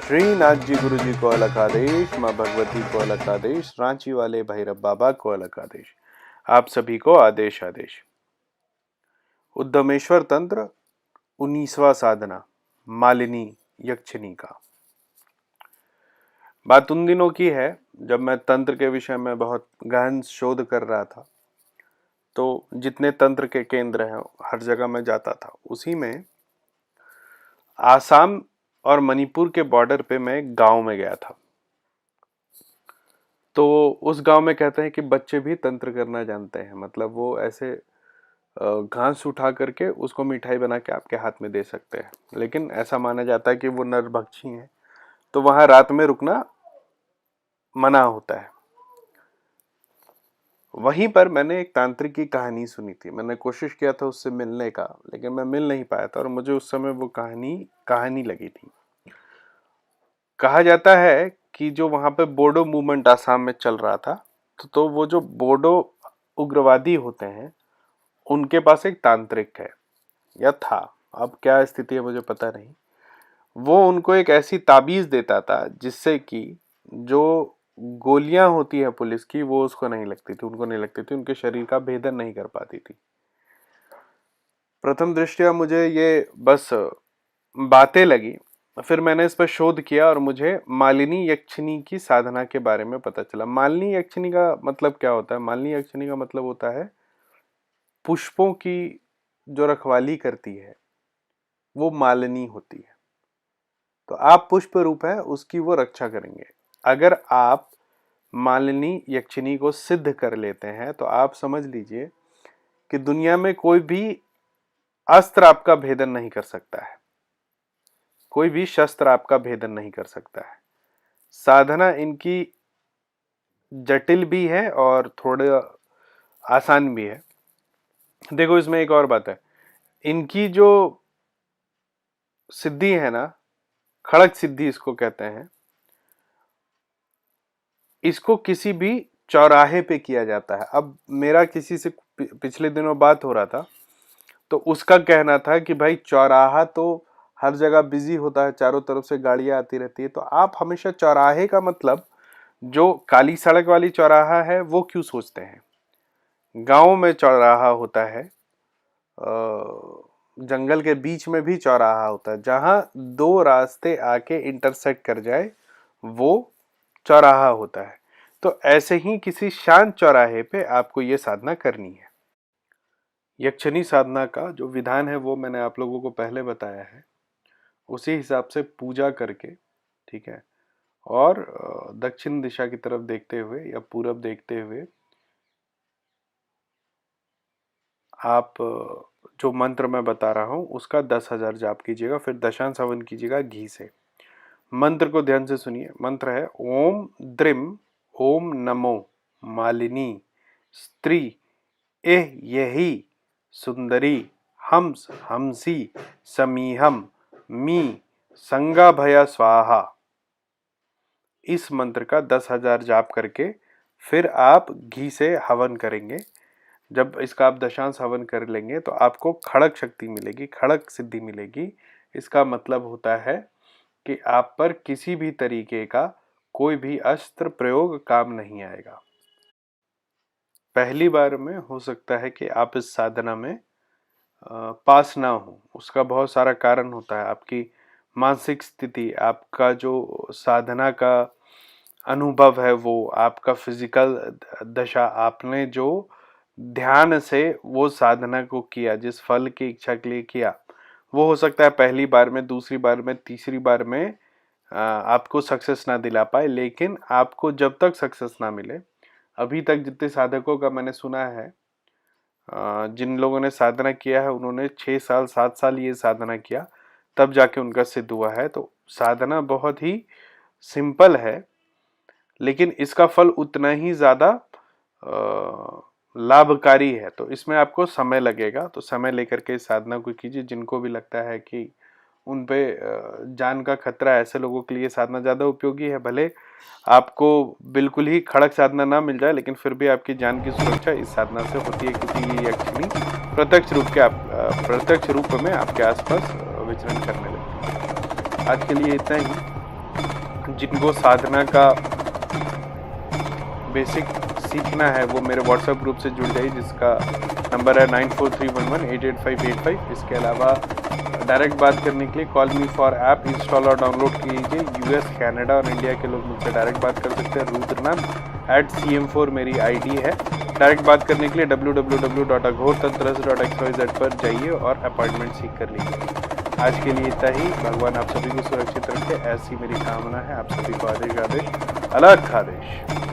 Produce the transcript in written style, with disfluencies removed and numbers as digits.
श्रीनाथ जी गुरु जी को अलग आदेश, माँ भगवती को अलग आदेश, रांची वाले भैरव बाबा को अलग आदेश। आप सभी को आदेश आदेश। उद्यमेश्वर तंत्र 19वां साधना, मालिनी यक्षिणी का। बात उन दिनों की है जब मैं तंत्र के विषय में बहुत गहन शोध कर रहा था। तो जितने तंत्र के केंद्र हैं हर जगह मैं जाता था। उसी में आसाम और मणिपुर के बॉर्डर पे मैं एक गांव में गया था। तो उस गांव में कहते हैं कि बच्चे भी तंत्र करना जानते हैं। मतलब वो ऐसे घास उठा करके उसको मिठाई बना के आपके हाथ में दे सकते हैं। लेकिन ऐसा माना जाता है कि वो नरभक्षी हैं, तो वहां रात में रुकना मना होता है। वहीं पर मैंने एक तांत्रिक की कहानी सुनी थी। मैंने कोशिश किया था उससे मिलने का, लेकिन मैं मिल नहीं पाया था और मुझे उस समय वो कहानी लगी थी। कहा जाता है कि जो वहां पे बोडो मूवमेंट आसाम में चल रहा था, तो वो जो बोडो उग्रवादी होते हैं उनके पास एक तांत्रिक है या था। अब क्या स्थिति है मुझे पता नहीं। वो उनको एक ऐसी ताबीज देता था जिससे कि जो गोलियां होती है पुलिस की वो उसको नहीं लगती थी, उनको नहीं लगती थी, उनके शरीर का भेदन नहीं कर पाती थी। प्रथम दृष्टया मुझे ये बस बातें लगी। फिर मैंने इस पर शोध किया और मुझे मालिनी यक्षिणी की साधना के बारे में पता चला। मालिनी यक्षिणी का मतलब क्या होता है? मालिनी यक्षिणी का मतलब होता है पुष्पों की जो रखवाली करती है वो मालिनी होती है। तो आप पुष्प रूप है, उसकी वो रक्षा करेंगे। अगर आप मालिनी यक्षिणी को सिद्ध कर लेते हैं तो आप समझ लीजिए कि दुनिया में कोई भी अस्त्र आपका भेदन नहीं कर सकता है, कोई भी शस्त्र आपका भेदन नहीं कर सकता है। साधना इनकी जटिल भी है और थोड़ा आसान भी है। देखो इसमें एक और बात है, इनकी जो सिद्धि है ना, खड़क सिद्धि इसको कहते हैं, इसको किसी भी चौराहे पे किया जाता है। अब मेरा किसी से पिछले दिनों बात हो रहा था, तो उसका कहना था कि भाई चौराहा तो हर जगह बिजी होता है, चारों तरफ से गाड़ियां आती रहती है, तो आप हमेशा चौराहे का मतलब जो काली सड़क वाली चौराहा है वो क्यों सोचते हैं? गांव में चौराहा होता है, जंगल के बीच में भी चौराहा होता है, जहां दो रास्ते आके इंटरसेक्ट कर जाए वो चौराहा होता है। तो ऐसे ही किसी शांत चौराहे पे आपको ये साधना करनी है। यक्षिणी साधना का जो विधान है वो मैंने आप लोगों को पहले बताया है। उसी हिसाब से पूजा करके, ठीक है, और दक्षिण दिशा की तरफ देखते हुए या पूरब देखते हुए आप जो मंत्र मैं बता रहा हूं उसका 10,000 जाप कीजिएगा। फिर दशांश हवन कीजिएगा घी से। मंत्र को ध्यान से सुनिए। मंत्र है ओम द्रिम ओम नमो मालिनी स्त्री एह यही सुंदरी हंस हंसी समीहम मी संगा भया स्वाहा। इस मंत्र का 10,000 जाप करके फिर आप घी से हवन करेंगे। जब इसका आप दशांश हवन कर लेंगे तो आपको खड़क शक्ति मिलेगी, खड़क सिद्धि मिलेगी। इसका मतलब होता है कि आप पर किसी भी तरीके का कोई भी अस्त्र प्रयोग काम नहीं आएगा। पहली बार में हो सकता है कि आप इस साधना में पास ना हो। उसका बहुत सारा कारण होता है, आपकी मानसिक स्थिति, आपका जो साधना का अनुभव है वो, आपका फिजिकल दशा, आपने जो ध्यान से वो साधना को किया, जिस फल की इच्छा के लिए किया, वो हो सकता है पहली बार में, दूसरी बार में, तीसरी बार में आपको सक्सेस ना दिला पाए। लेकिन आपको जब तक सक्सेस ना मिले, अभी तक जितने साधकों का मैंने सुना है, जिन लोगों ने साधना किया है उन्होंने 6 साल 7 साल ये साधना किया, तब जाके उनका सिद्ध हुआ है। तो साधना बहुत ही सिंपल है, लेकिन इसका फल उतना ही ज्यादा लाभकारी है। तो इसमें आपको समय लगेगा, तो समय लेकर के इस साधना को कीजिए। जिनको भी लगता है कि उन पे जान का खतरा है, ऐसे लोगों के लिए साधना ज्यादा उपयोगी है। भले आपको बिल्कुल ही खड़क साधना ना मिल जाए, लेकिन फिर भी आपकी जान की सुरक्षा इस साधना से होती है, क्योंकि ये यक्षिणी प्रत्यक्ष रूप में आपके आसपास विचरण करने लगती है। आज के लिए इतना ही। जिनको साधना का बेसिक सीखना है वो मेरे व्हाट्सएप ग्रुप से जुड़ जाइए, जिसका नंबर है 9431188585। इसके अलावा डायरेक्ट बात करने के लिए call me for app install और डाउनलोड कीजिए। यूएस, कनाडा और इंडिया के लोग मुझसे डायरेक्ट बात कर सकते हैं। रुद्रनाथ@cm4 मेरी आईडी है। डायरेक्ट बात करने के लिए www.aghortantras.xyz पर जाइए और अपॉइंटमेंट सीख कर लीजिए। आज के लिए इतना ही। भगवान आप सभी को सुरक्षित रखे, ऐसी मेरी कामना है। आप सभी को आदेश आदेश, अलग आदेश।